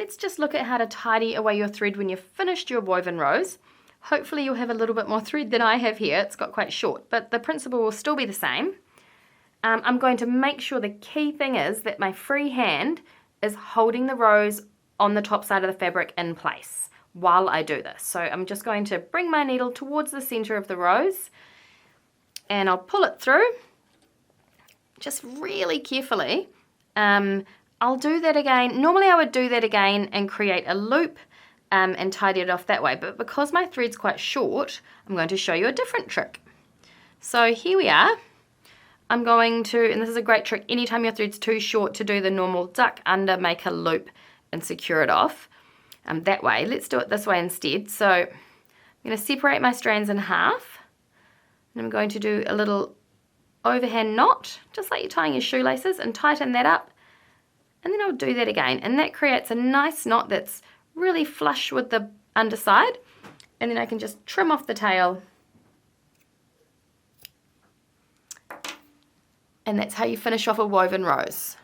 let's just look at how to tidy away your thread when you've finished your woven rows. Hopefully you'll have a little bit more thread than I have here. It's got quite short, but the principle will still be the same. I'm going to make sure the key thing is that my free hand is holding the rows on the top side of the fabric in place while I do this. So I'm just going to bring my needle towards the center of the rows and I'll pull it through just really carefully. I'll do that again. Normally I would do that again and create a loop and tidy it off that way, but because my thread's quite short, I'm going to show you a different trick. So here we are. I'm going to, and this is a great trick, anytime your thread's too short to do the normal duck under, make a loop and secure it off. That way, let's do it this way instead. So I'm going to separate my strands in half, and I'm going to do a little overhand knot, just like you're tying your shoelaces, and tighten that up, and then I'll do that again, and that creates a nice knot that's really flush with the underside, and then I can just trim off the tail. And that's how you finish off a woven rose.